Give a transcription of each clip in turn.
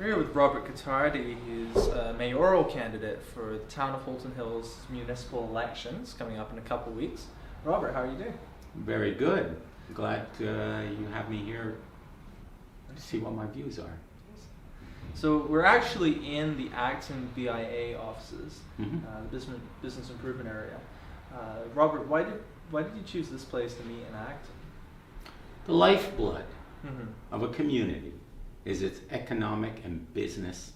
We're here with Robert Gottardi, who's a mayoral candidate for the town of Halton Hills municipal elections coming up in a couple of weeks. Robert, how are you doing? Very good. Glad you have me here to see what my views are. So we're actually in the Acton BIA offices, Mm-hmm. the business improvement area. Robert, why did you choose this place to meet in Acton? The lifeblood Mm-hmm. of a community is its economic and business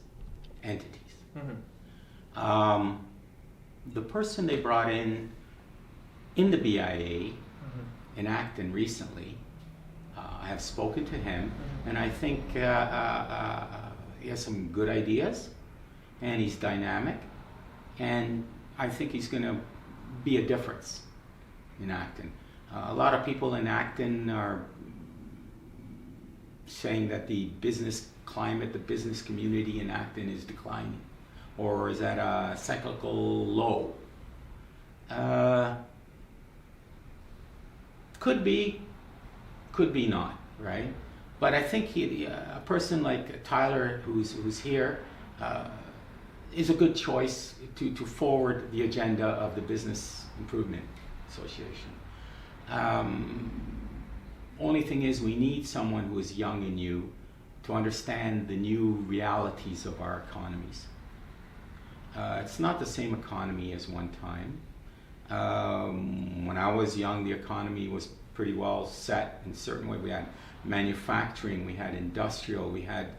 entities. Mm-hmm. The person they brought in the BIA Mm-hmm. in Acton recently, I have spoken to him, Mm-hmm. and I think he has some good ideas, and he's dynamic, and I think he's going to be a difference in Acton. A lot of people in Acton are saying that the business climate, the business community in Acton is declining, or is at a cyclical low. Could be not, right? But I think a person like Tyler, who's here, is a good choice to forward the agenda of the Business Improvement Association. Only thing is, we need someone who is young and new to understand the new realities of our economies. It's not the same economy as one time. When I was young, the economy was pretty well set in a certain way. We had manufacturing, we had industrial, we had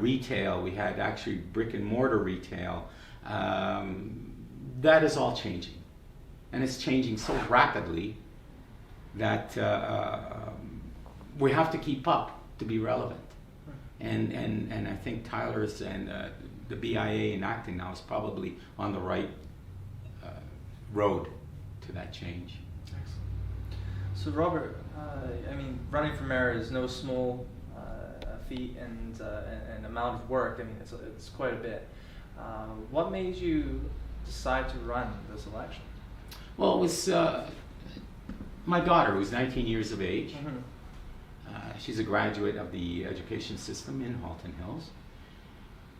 retail, we had actually brick and mortar retail. That is all changing. And it's changing so rapidly that we have to keep up to be relevant. And I think Tyler's and the BIA in Acton now is probably on the right road to that change. Excellent. So Robert, running for mayor is no small feat and amount of work. I mean, it's quite a bit. What made you decide to run this election? Well, it was my daughter, who's 19 years of age. Mm-hmm. She's a graduate of the education system in Halton Hills.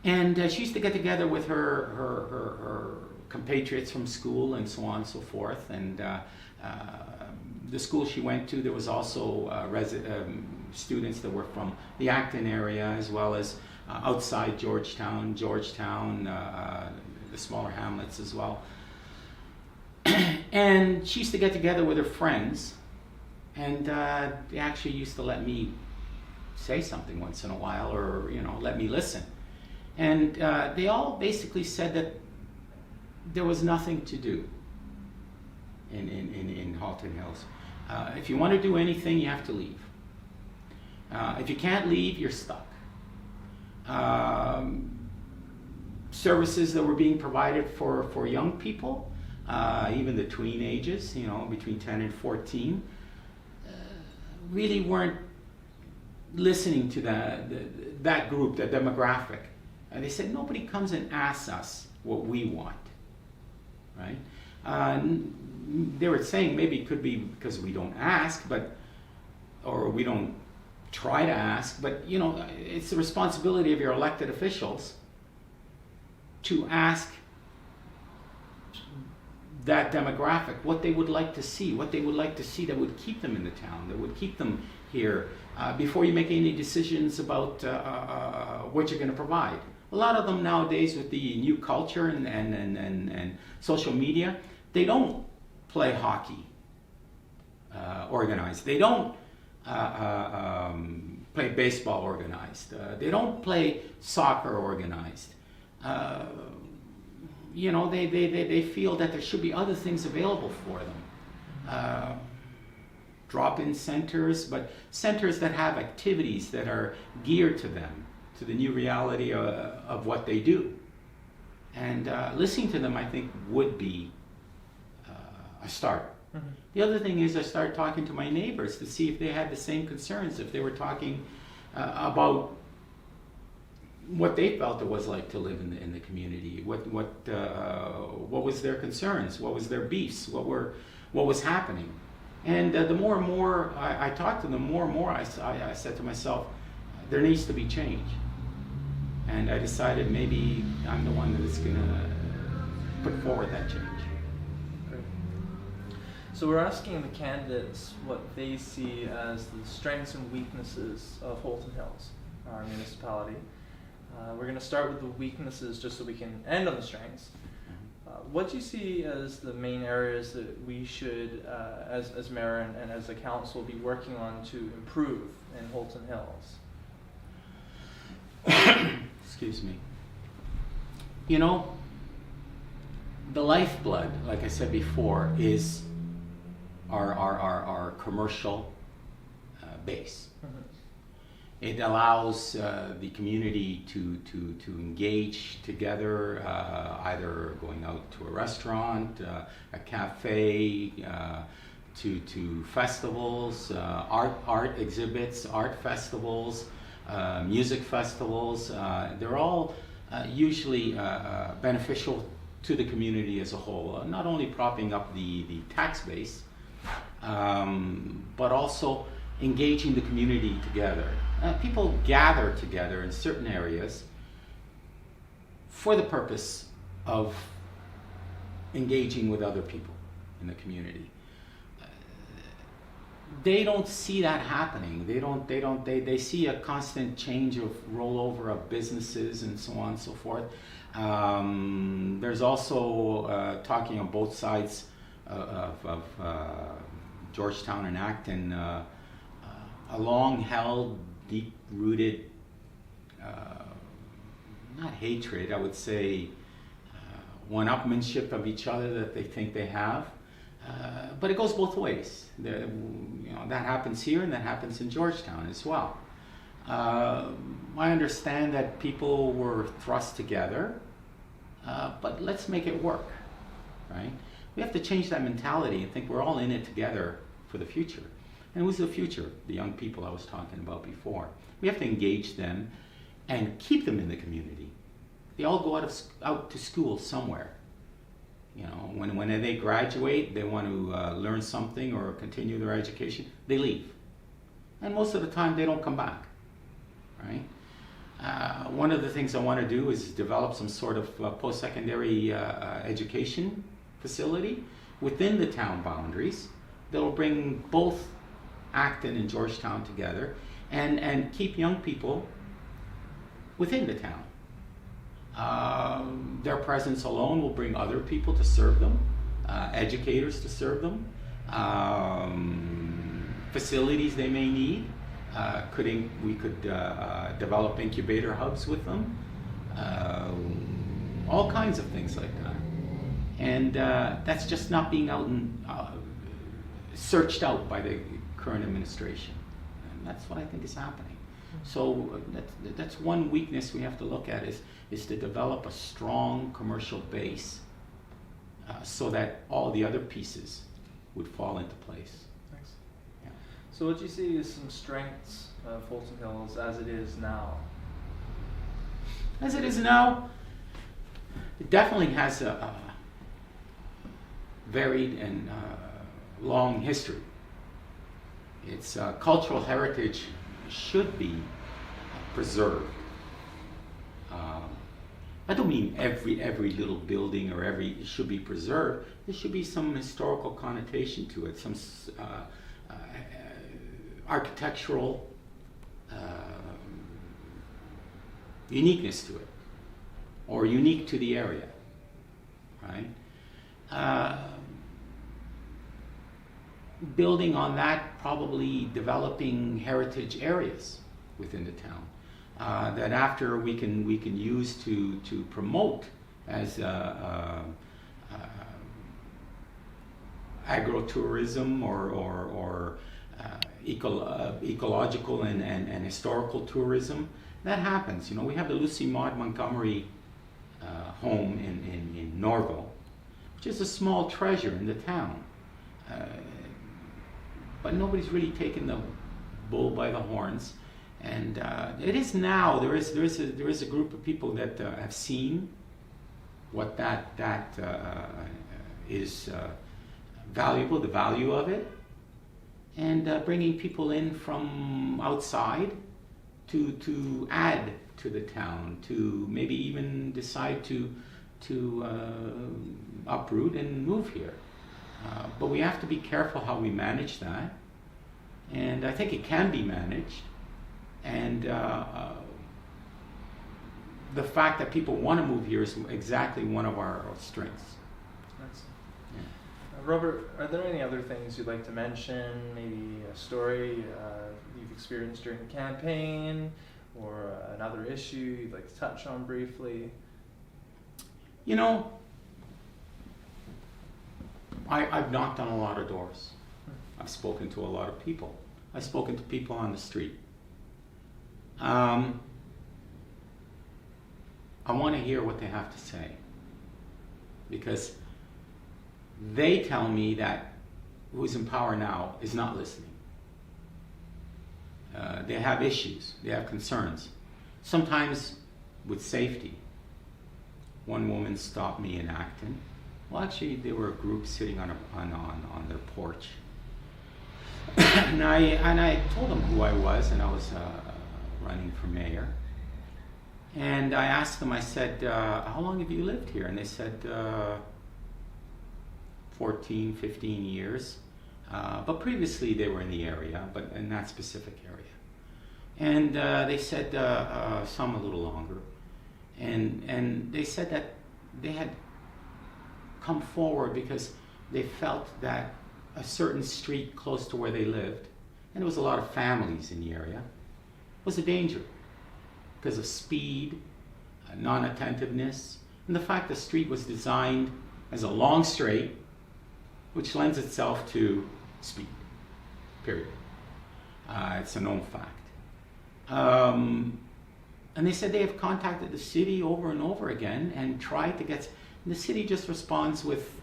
And she used to get together with her compatriots from school and so on and so forth. And the school she went to, there was also students that were from the Acton area, as well as outside Georgetown, the smaller hamlets as well. And she used to get together with her friends, and they actually used to let me say something once in a while, or let me listen. And they all basically said that there was nothing to do in Halton Hills. If you want to do anything, you have to leave. If you can't leave, you're stuck. Services that were being provided for young people, even the tween ages, between 10 and 14, really weren't listening to that group, that demographic. They said, nobody comes and asks us what we want, right? They were saying maybe it could be because we don't ask, or we don't try to ask, but it's the responsibility of your elected officials to ask that demographic what they would like to see, that would keep them in the town, that would keep them here, before you make any decisions about what you're going to provide. A lot of them nowadays, with the new culture and social media, they don't play hockey organized. They don't play baseball organized. They don't play soccer organized. They feel that there should be other things available for them. Drop-in centers, but centers that have activities that are geared to them, to the new reality of what they do. And listening to them, I think, would be a start. Mm-hmm. The other thing is I started talking to my neighbors to see if they had the same concerns, if they were talking about what they felt it was like to live in the community, what was their concerns, what was their beefs, what was happening. And the more and more I talked to them, more and more I said to myself, there needs to be change. And I decided maybe I'm the one that's going to put forward that change. Great. So we're asking the candidates what they see as the strengths and weaknesses of Halton Hills, our municipality. We're going to start with the weaknesses just so we can end on the strengths. What do you see as the main areas that we should, as mayor and as a council, be working on to improve in Halton Hills? Excuse me. You know, the lifeblood, like I said before, is our commercial base. Mm-hmm. It allows the community to engage together, either going out to a restaurant, a cafe, to festivals, art exhibits, art festivals, music festivals. They're all usually beneficial to the community as a whole, not only propping up the tax base, but also engaging the community together. People gather together in certain areas for the purpose of engaging with other people in the community. They don't see that happening. They see a constant change of rollover of businesses and so on and so forth. There's also talking on both sides of Georgetown and Acton, a long-held, deep-rooted, not hatred, I would say one-upmanship of each other that they think they have. But it goes both ways. That happens here and that happens in Georgetown as well. I understand that people were thrust together, but let's make it work, right? We have to change that mentality and think we're all in it together for the future. And who's the future? The young people I was talking about before. We have to engage them and keep them in the community. They all go out to school somewhere. You know, when they graduate, they want to learn something or continue their education, they leave. And most of the time, they don't come back, right? One of the things I want to do is develop some sort of post-secondary education facility within the town boundaries that will bring both Acton and Georgetown together and keep young people within the town. Their presence alone will bring other people to serve them, educators to serve them, facilities they may need. We could develop incubator hubs with them, all kinds of things like that. And that's just not being out and searched out by the current administration. And that's what I think is happening. So that's one weakness we have to look at is to develop a strong commercial base so that all the other pieces would fall into place. Thanks. Yeah. So what do you see as some strengths of Halton Hills as it is now? As it is now, it definitely has a varied and long history. Its cultural heritage should be preserved. I don't mean every little building or it should be preserved. There should be some historical connotation to it, some architectural uniqueness to it, or unique to the area, right? Building on that, probably developing heritage areas within the town that after we can use to promote as agrotourism or ecological and historical tourism. That happens. You know, we have the Lucy Maud Montgomery home in Norville, which is a small treasure in the town. But nobody's really taken the bull by the horns, and it is now. There is a group of people that have seen what that is valuable, the value of it, and bringing people in from outside to add to the town, to maybe even decide to uproot and move here. But we have to be careful how we manage that, and I think it can be managed. And the fact that people want to move here is exactly one of our strengths. Robert, are there any other things you'd like to mention? Maybe a story you've experienced during the campaign, or another issue you'd like to touch on briefly? You know, I've knocked on a lot of doors. I've spoken to a lot of people. I've spoken to people on the street. I want to hear what they have to say, because they tell me that who's in power now is not listening. They have issues, they have concerns, sometimes with safety. One woman stopped me in Acton. Well, actually, there were a group sitting on their porch, and I told them who I was, and I was running for mayor. And I asked them, I said, how long have you lived here? And they said, 14, 15 years. But previously they were in the area, but in that specific area. And they said some a little longer. And they said that they had come forward because they felt that a certain street close to where they lived, and there was a lot of families in the area, was a danger because of speed, non-attentiveness, and the fact the street was designed as a long straight, which lends itself to speed, period. It's a known fact. And they said they have contacted the city over and over again and tried to get, and the city just responds with,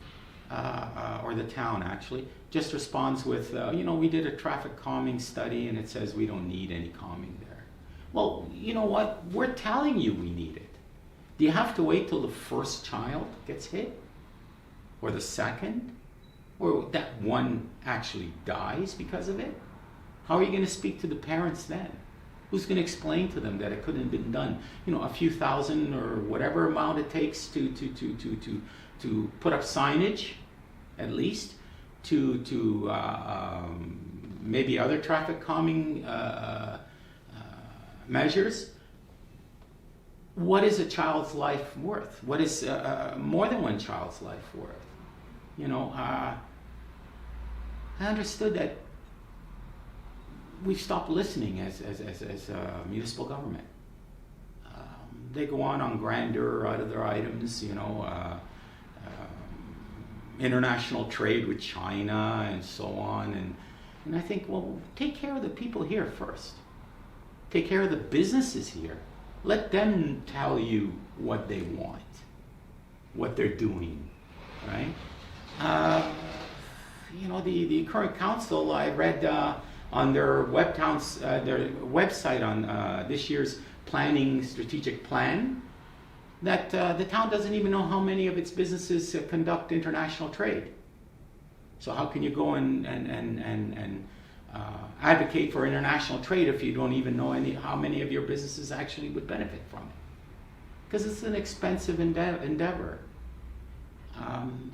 or the town actually, just responds with, we did a traffic calming study and it says we don't need any calming there. Well, you know what? We're telling you we need it. Do you have to wait till the first child gets hit? Or the second? Or that one actually dies because of it? How are you going to speak to the parents then? Who's going to explain to them that it couldn't have been done? A few thousand or whatever amount it takes to put up signage, at least, to maybe other traffic calming measures. What is a child's life worth? What is more than one child's life worth? I understood that we've stopped listening as municipal government. They go on grandeur out of their items, international trade with China and so on. And I think, well, take care of the people here first. Take care of the businesses here. Let them tell you what they want, what they're doing, right? The current council, I read on their website on this year's planning strategic plan that the town doesn't even know how many of its businesses conduct international trade. So how can you go and advocate for international trade if you don't even know how many of your businesses actually would benefit from it? Because it's an expensive endeavor.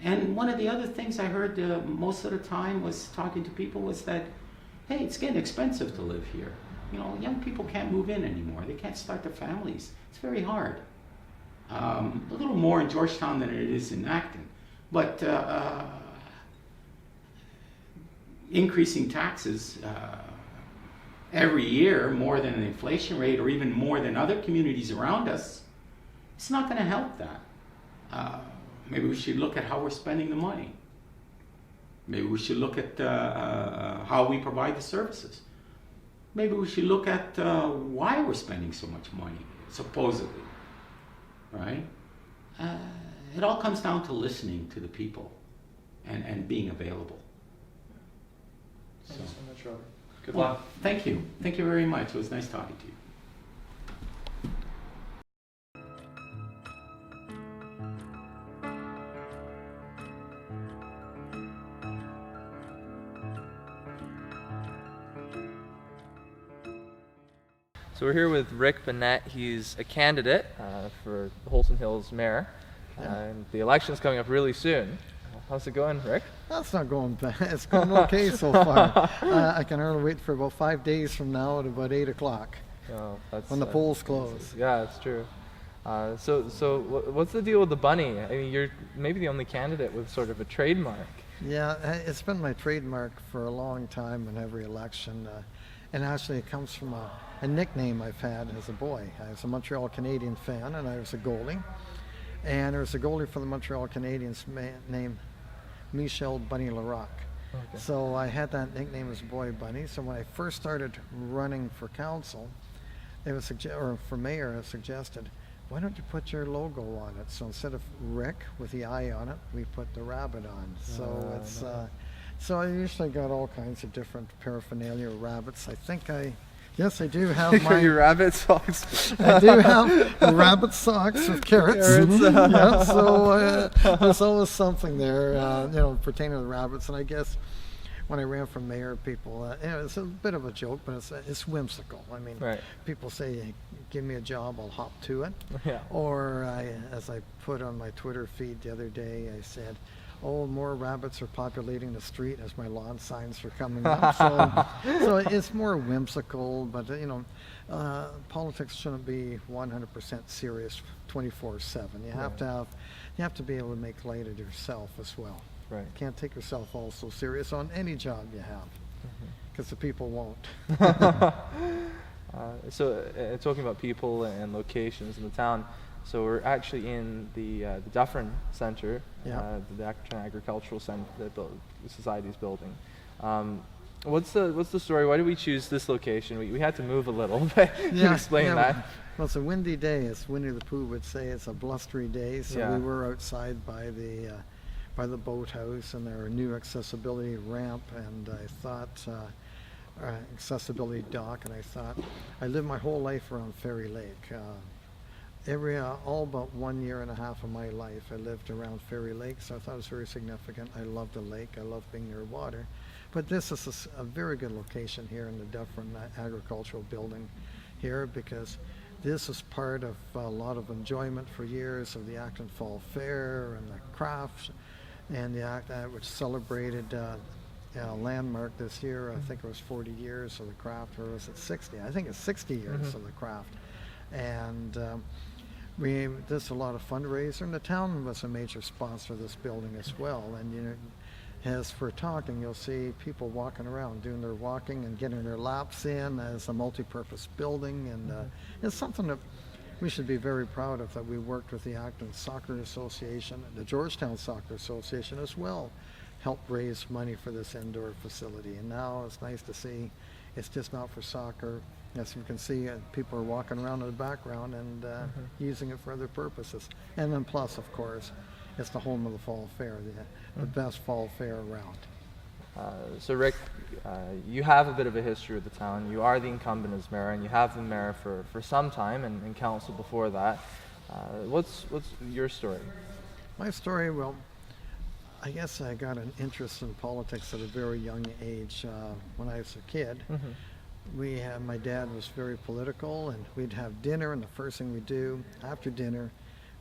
And one of the other things I heard most of the time was talking to people was that, hey, it's getting expensive to live here. Young people can't move in anymore. They can't start their families. It's very hard. A little more in Georgetown than it is in Acton. But increasing taxes every year more than an inflation rate or even more than other communities around us, it's not going to help that. Maybe we should look at how we're spending the money. Maybe we should look at how we provide the services. Maybe we should look at why we're spending so much money, supposedly, right? It all comes down to listening to the people and being available. Thank you so much, Robert. Good luck. Thank you. Thank you very much. It was nice talking to you. So we're here with Rick Bonnette. He's a candidate for Halton Hills mayor, and the election's coming up really soon. How's it going, Rick? That's not going bad. It's going okay so far. I can only wait for about 5 days from now at about 8 o'clock when the polls close. Yeah, it's true. So what's the deal with the bunny? I mean, you're maybe the only candidate with sort of a trademark. Yeah, it's been my trademark for a long time in every election. And actually it comes from a nickname I've had as a boy. I was a Montreal Canadian fan, and I was a goalie. And there was a goalie for the Montreal Canadiens named Michel Bunny Larocque. Okay. So I had that nickname as Boy Bunny. So when I first started running for council, it was or for mayor, I suggested, why don't you put your logo on it? So instead of Rick with the I on it, we put the rabbit on. So it's so I usually got all kinds of different paraphernalia, rabbits. Yes, I do have my your rabbit socks. I do have rabbit socks with carrots. Yeah, so there's always something there, pertaining to rabbits. And I guess when I ran for mayor, people, it's a bit of a joke, but it's whimsical. I mean, right. People say, hey, give me a job, I'll hop to it. Yeah. Or as I put on my Twitter feed the other day, I said, oh, more rabbits are populating the street as my lawn signs are coming up. So it's more whimsical, but politics shouldn't be 100% serious 24/7. You have to be able to make light of yourself as well. Right. You can't take yourself all so serious on any job you have, because the people won't. Talking about people and locations in the town, so we're actually in the Dufferin Center, the Acton Agricultural Center that the Society's building. What's the story? Why did we choose this location? We had to move a little, but can you explain that? Well, it's a windy day. As Winnie the Pooh would say, it's a blustery day. So we were outside by the boathouse, and there a new accessibility ramp, and I thought accessibility dock, and I thought I lived my whole life around Fairy Lake. All but 1 year and a half of my life I lived around Fairy Lake, so I thought it was very significant. I love the lake, I love being near water. But this is a very good location here in the Dufferin Agricultural Building here, because this is part of a lot of enjoyment for years of the Acton Fall Fair and the crafts, and which celebrated a landmark this year. I think it was 40 years of the craft, or was it 60? I think it's 60 years of the craft. And this is a lot of fundraiser, and the town was a major sponsor of this building as well. And as for talking, you'll see people walking around doing their walking and getting their laps in as a multi-purpose building, and it's something that we should be very proud of, that we worked with the Acton Soccer Association and the Georgetown Soccer Association as well, helped raise money for this indoor facility. And now it's nice to see it's just not for soccer. As you can see, people are walking around in the background and using it for other purposes. And then plus, of course, it's the home of the Fall Fair, the best fall fair around. So Rick, you have a bit of a history with the town. You are the incumbent as mayor, and you have been mayor for some time, and council before that. What's your story? My story, well, I guess I got an interest in politics at a very young age. When I was a kid, my dad was very political, and we'd have dinner, and the first thing we'd do after dinner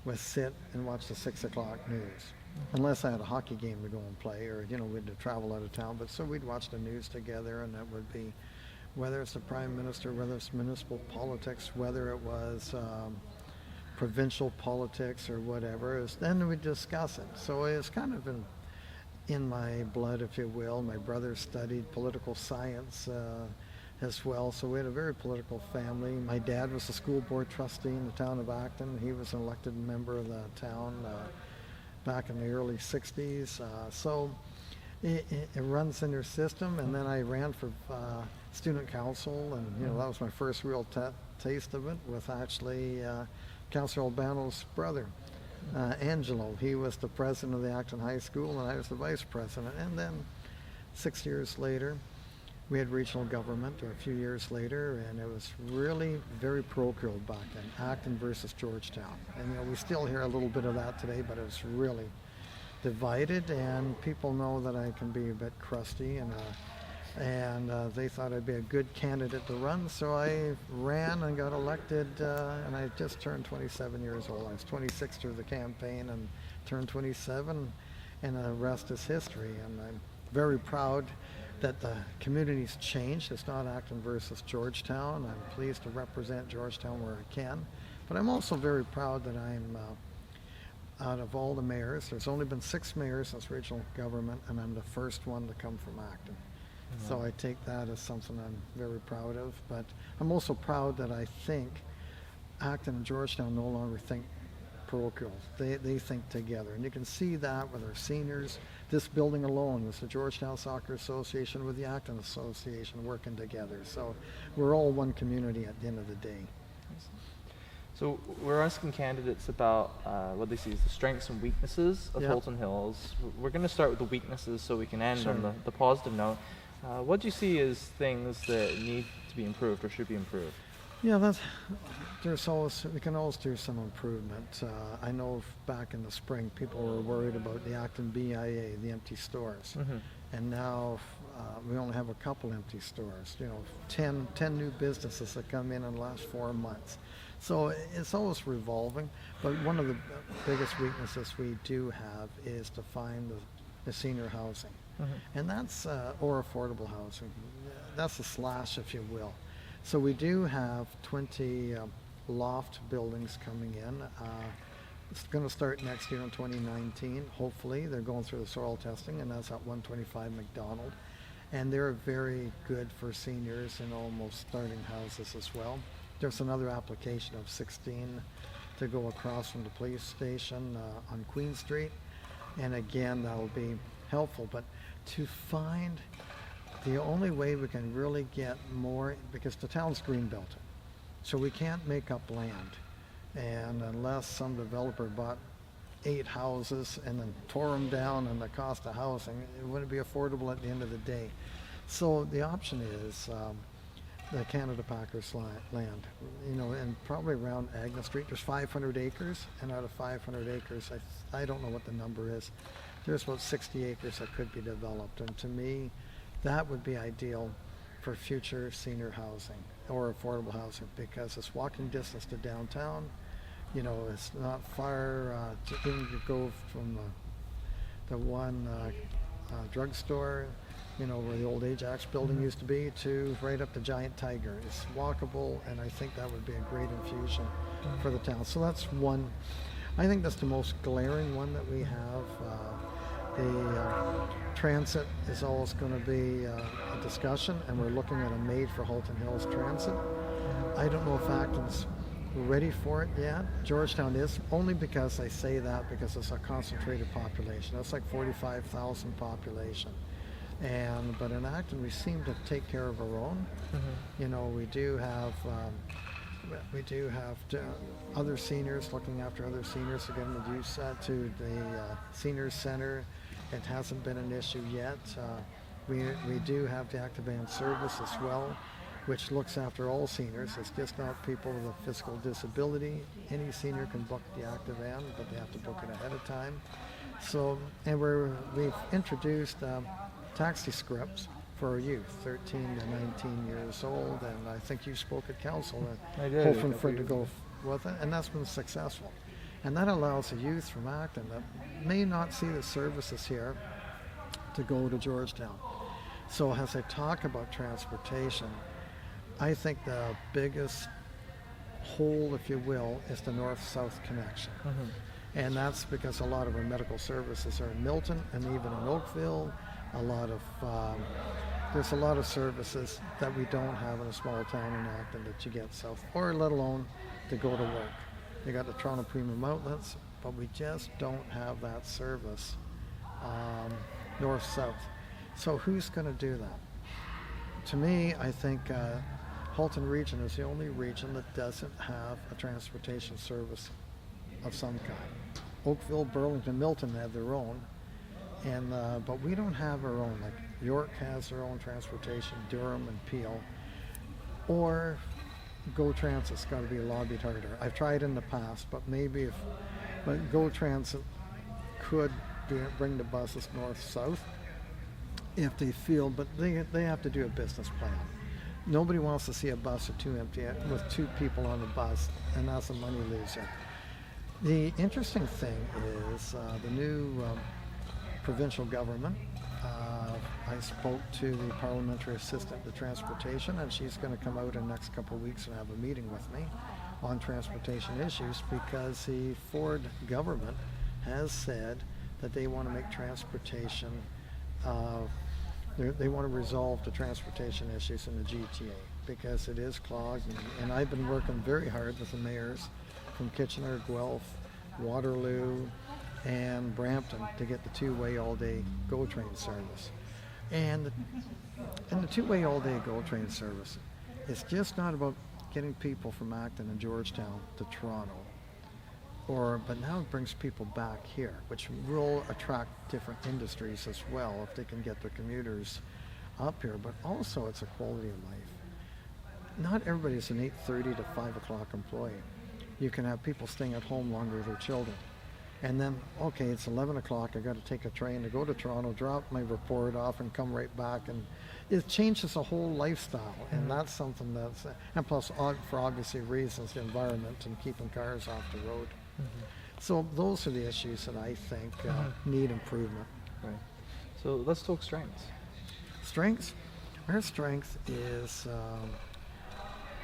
was sit and watch the 6 o'clock news. Unless I had a hockey game to go and play, or we'd have to travel out of town. But so we'd watch the news together, and that would be whether it's the prime minister, whether it's municipal politics, whether it was provincial politics or whatever. Then we'd discuss it. So it's kind of in my blood, if you will. My brother studied political science as well, so we had a very political family. My dad was a school board trustee in the town of Acton. He was an elected member of the town back in the early 60s. So it runs in their system. And then I ran for student council, and that was my first real taste of it, with actually Councillor Albano's brother, Angelo. He was the president of the Acton High School, and I was the vice president. And then 6 years later, we had regional government, or a few years later, and it was really very parochial back then, Acton versus Georgetown. And we still hear a little bit of that today, but it was really divided, and people know that I can be a bit crusty and And they thought I'd be a good candidate to run, so I ran and got elected, and I just turned 27 years old. I was 26 through the campaign and turned 27, and the rest is history. And I'm very proud that the community's changed. It's not Acton versus Georgetown. I'm pleased to represent Georgetown where I can, but I'm also very proud that I'm out of all the mayors, there's only been 6 mayors since regional government, and I'm the first one to come from Acton. So I take that as something I'm very proud of, but I'm also proud that I think Acton and Georgetown no longer think parochial. They think together, and you can see that with our seniors. This building alone was the Georgetown Soccer Association with the Acton Association working together. So we're all one community at the end of the day. So we're asking candidates about what they see as the strengths and weaknesses of Halton Hills. We're going to start with the weaknesses so we can end on the positive note. What do you see as things that need to be improved or should be improved? Yeah, we can always do some improvement. I know back in the spring people were worried about the Acton BIA, the empty stores. And now we only have a couple empty stores, 10 new businesses that come in the last 4 months. So it's always revolving, but one of the biggest weaknesses we do have is to find the senior housing. And that's, or affordable housing. That's a slash, if you will. So we do have 20 loft buildings coming in. It's going to start next year in 2019, hopefully. They're going through the soil testing, and that's at 125 McDonald. And they're very good for seniors and almost starting houses as well. There's another application of 16 to go across from the police station on Queen Street. And again, that'll be helpful. But to find the only way we can really get more, because the town's greenbelted, so we can't make up land. And unless some developer bought 8 houses and then tore them down and the cost of housing, it wouldn't be affordable at the end of the day. So the option is the Canada Packers land, and probably around Agnes Street. There's 500 acres, and out of 500 acres, I don't know what the number is, there's about 60 acres that could be developed. And to me, that would be ideal for future senior housing or affordable housing, because it's walking distance to downtown. It's not far to go from the one drugstore, where the old Ajax building used to be, to right up to Giant Tiger. It's walkable, and I think that would be a great infusion for the town. So that's one. I think that's the most glaring one that we have. The transit is always going to be a discussion, and we're looking at a made for Halton Hills transit. I don't know if Acton's ready for it yet. Georgetown is, only because I say that because it's a concentrated population. That's like 45,000 population. But in Acton, we seem to take care of our own. We do have other seniors looking after other seniors. Again, we use that to the senior center. It hasn't been an issue yet. We do have the active van service as well, which looks after all seniors. It's just not people with a physical disability. Any senior can book the active van, but they have to book it ahead of time. So, and we've introduced taxi scripts for our youth, 13 to 19 years old, and I think you spoke at council, hoping for it to go with it, and that's been successful. And that allows the youth from Acton that may not see the services here to go to Georgetown. So as I talk about transportation, I think the biggest hole, if you will, is the north-south connection. And that's because a lot of our medical services are in Milton and even in Oakville. There's a lot of services that we don't have in a small town in Acton that you get south, or let alone to go to work. You got the Toronto Premium Outlets, but we just don't have that service north-south. So who's going to do that? To me, I think Halton Region is the only region that doesn't have a transportation service of some kind. Oakville, Burlington, Milton have their own, but we don't have our own. Like York has their own transportation, Durham and Peel, or GO Transit's got to be lobbied harder. I've tried in the past, but GO Transit could bring the buses north-south, if they feel, but they have to do a business plan. Nobody wants to see a bus or two empty with two people on the bus, and that's a money loser. The interesting thing is the new provincial government. I spoke to the parliamentary assistant to transportation, and she's going to come out in the next couple of weeks and have a meeting with me on transportation issues, because the Ford government has said that they want to make transportation, they want to resolve the transportation issues in the GTA, because it is clogged, and I've been working very hard with the mayors from Kitchener, Guelph, Waterloo, and Brampton to get the two-way all-day GO train service. And the two-way all-day GO train service, it's just not about getting people from Acton and Georgetown to Toronto, but now it brings people back here, which will attract different industries as well if they can get their commuters up here, but also it's a quality of life. Not everybody's an 8:30 to 5 o'clock employee. You can have people staying at home longer with their children. And then, okay, it's 11 o'clock, I got to take a train to go to Toronto, drop my report off, and come right back. And it changes the whole lifestyle, and that's something that's, and plus, for obviously reasons, the environment and keeping cars off the road. So those are the issues that I think need improvement. Right. So let's talk strengths. Strengths? Our strength is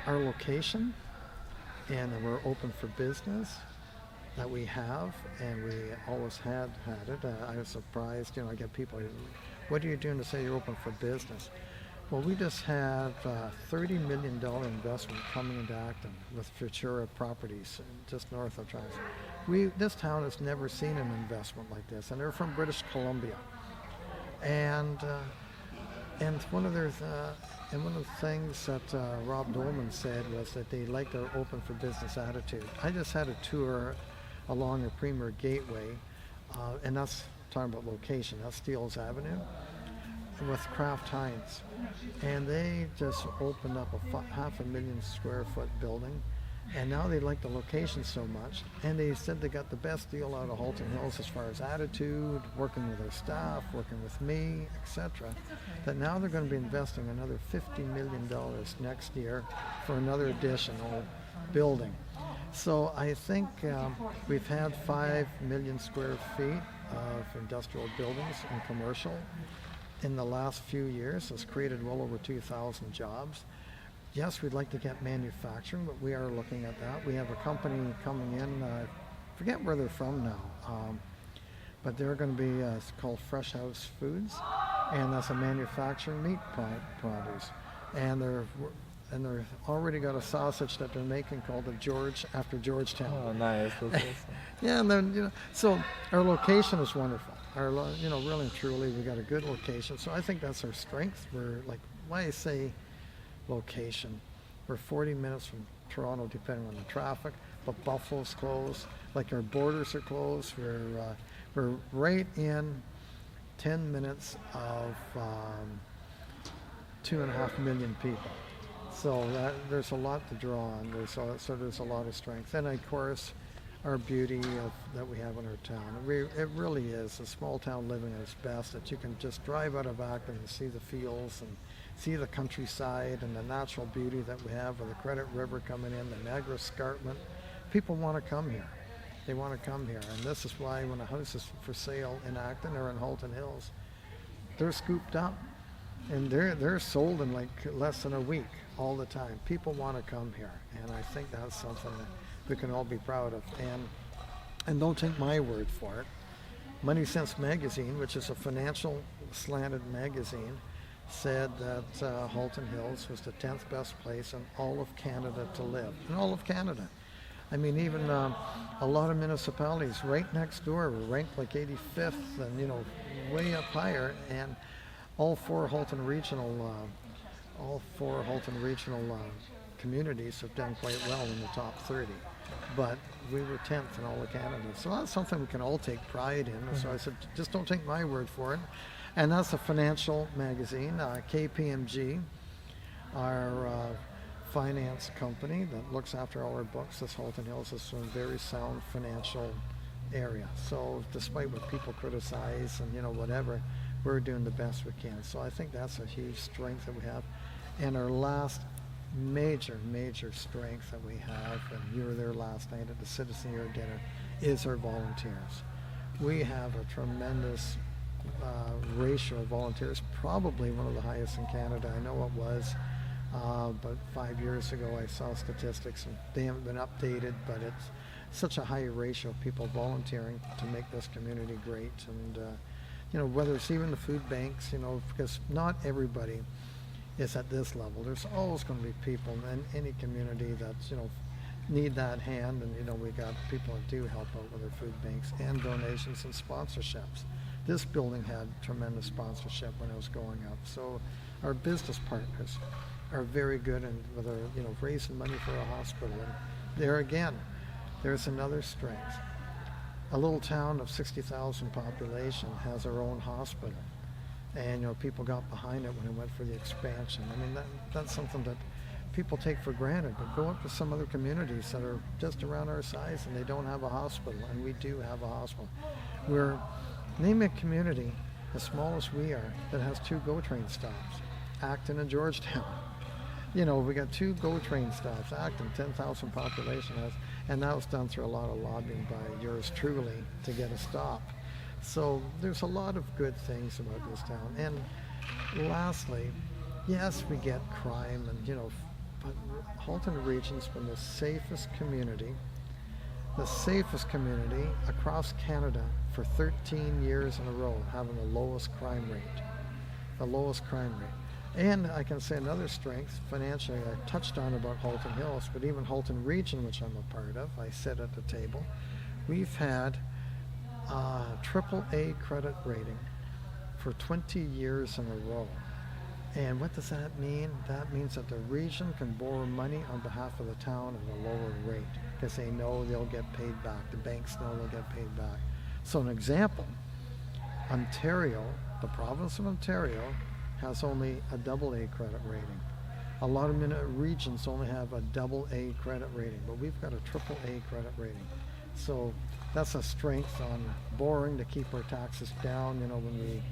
our location, and that we're open for business. That we have, and we always had it. I was surprised, I get people, what are you doing to say you're open for business? Well, we just have a $30 million investment coming into Acton with Futura Properties, just north of Toronto. This town has never seen an investment like this, and they're from British Columbia. And one of the things that Rob Dolman said was that they like their open for business attitude. I just had a tour along the Premier Gateway, and that's talking about location, that's Steeles Avenue, with Kraft Heinz. And they just opened up a 500,000 square foot building, and now they like the location so much, and they said they got the best deal out of Halton Hills as far as attitude, working with their staff, working with me, etc., that now they're going to be investing another $50 million next year for another additional building. So I think we've had 5 million square feet of industrial buildings and commercial in the last few years. It's created well over 2,000 jobs. Yes, we'd like to get manufacturing, but we are looking at that. We have a company coming in, forget where they're from now, but they're going to be it's called Fresh House Foods, and that's a manufacturing meat produce. And they're already got a sausage that they're making called the George after Georgetown. Oh, nice. That's awesome. Yeah, and then so our location is wonderful. Really and truly, we got a good location. So I think that's our strength. We're like, why I say location? We're 40 minutes from Toronto, depending on the traffic, but Buffalo's close. Like our borders are closed. We're right in 10 minutes of 2.5 million people. So there's a lot to draw on. There's a lot of strength, and of course, our beauty that we have in our town. It really is a small town living at its best. That you can just drive out of Acton and see the fields and see the countryside and the natural beauty that we have with the Credit River coming in, the Niagara Escarpment. People want to come here. They want to come here, and this is why when a house is for sale in Acton or in Halton Hills, they're scooped up, and they're sold in like less than a week. All the time. People want to come here, and I think that's something that we can all be proud of. And don't take my word for it. Money Sense Magazine, which is a financial slanted magazine, said that Halton Hills was the 10th best place in all of Canada to live. In all of Canada. I mean, even a lot of municipalities right next door were ranked like 85th and, way up higher, and all four Halton Regional communities have done quite well in the top 30, but we were 10th in all of Canada. So that's something we can all take pride in. So I said, just don't take my word for it. And that's a financial magazine. KPMG, our finance company that looks after all our books. This Halton Hills is a very sound financial area. So despite what people criticize and whatever, we're doing the best we can. So I think that's a huge strength that we have. And our last major strength that we have, and you were there last night at the Citizen Year dinner, is our volunteers. We have a tremendous ratio of volunteers, probably one of the highest in Canada. I know it was, but 5 years ago I saw statistics, and they haven't been updated, but it's such a high ratio of people volunteering to make this community great. And you know, whether it's even the food banks, you know, because not everybody is at this level. There's always going to be people in any community that's, you know, need that hand, and you know, we got people that do help out with their food banks and donations and sponsorships. This building had tremendous sponsorship when it was going up. So our business partners are very good, and whether, you know, raising money for a hospital. And there again, there's another strength. A little town of 60,000 population has their own hospital, and you know, people got behind it when it went for the expansion. I mean, that's something that people take for granted, but go up to some other communities that are just around our size and they don't have a hospital, and we do have a hospital. We're name a community as small as we are that has 2 GO train stops, Acton and Georgetown. You know, we got 2 GO train stops. Acton, 10,000 population has, and that was done through a lot of lobbying by yours truly to get a stop. So there's a lot of good things about this town. And lastly, yes, we get crime, and you know, but Halton Region's been the safest community across Canada for 13 years in a row, having the lowest crime rate. And I can say another strength financially, I touched on about Halton Hills, but even Halton Region, which I'm a part of, I sit at the table, we've had a AAA credit rating for 20 years in a row. And what does that mean? That means that the region can borrow money on behalf of the town at a lower rate because they know they'll get paid back. The banks know they'll get paid back. So an example, Ontario, the province of Ontario, has only a AA credit rating. A lot of regions only have a AA credit rating, but we've got a AAA credit rating. So that's a strength on borrowing to keep our taxes down. You know, when we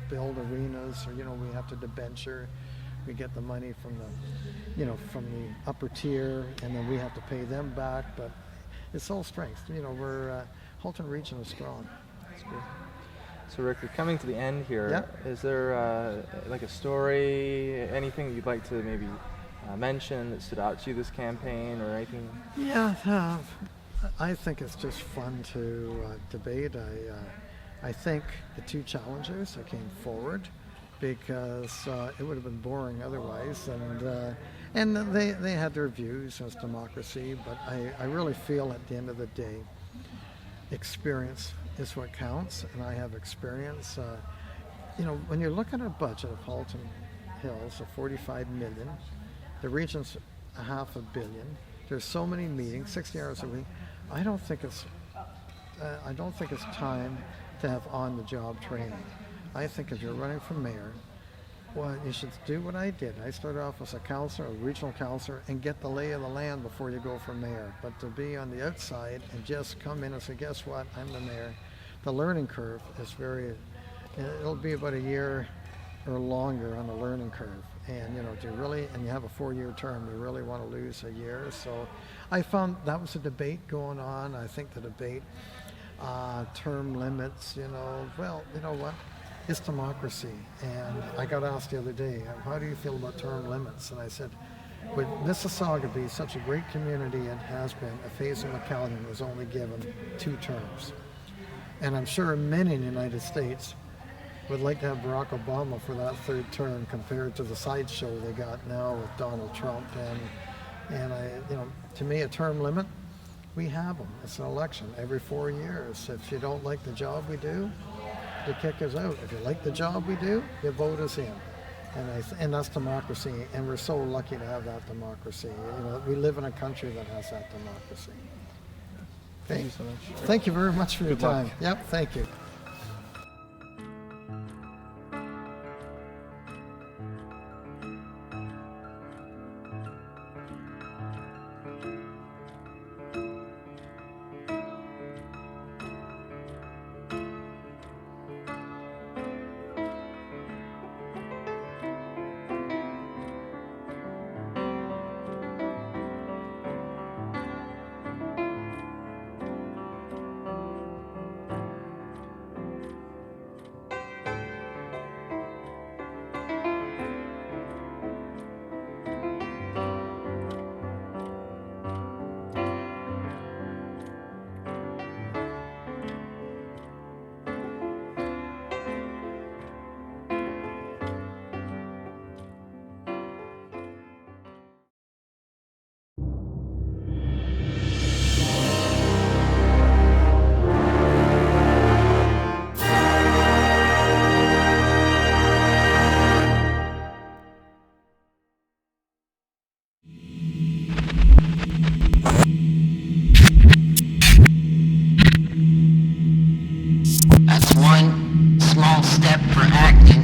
build arenas, or you know, we have to debenture, we get the money from the, you know, from the upper tier, and then we have to pay them back. But it's all strength. You know, we're Halton Region is strong. That's good. So Rick, we're coming to the end here. Yeah. Is there like a story, anything that you'd like to maybe mention that stood out to you this campaign, or anything? Yeah, I think it's just fun to debate. I think the 2 challengers that came forward, because it would have been boring otherwise, and they had their views as democracy, but I really feel at the end of the day, experience is what counts, and I have experience. You know, when you're looking at a budget of Halton Hills of $45 million, the region's $500 million. There's so many meetings, 60 hours a week. I don't think it's time to have on-the-job training. I think if you're running for mayor, well, you should do what I did. I started off as a councillor, a regional councillor, and get the lay of the land before you go for mayor. But to be on the outside and just come in and say, guess what, I'm the mayor, the learning curve is it'll be about a year or longer on the learning curve. And you know, and you have a 4-year term, you really want to lose a year. So I found that was a debate going on. I think the debate, term limits, you know, well, you know what? It's democracy. And I got asked the other day, how do you feel about term limits? And I said, would Mississauga be such a great community it has been if Hazel McCallion was only given 2 terms? And I'm sure many in the United States would like to have Barack Obama for that 3rd term compared to the sideshow they got now with Donald Trump. And I, you know, to me, a term limit, we have them. It's an election every 4 years. If you don't like the job we do, you kick us out. If you like the job we do, you vote us in. And that's democracy, and we're so lucky to have that democracy. You know, we live in a country that has that democracy. Thank you so much. Thank you very much for your Good luck. time. Yep, thank you. one small step for Acton,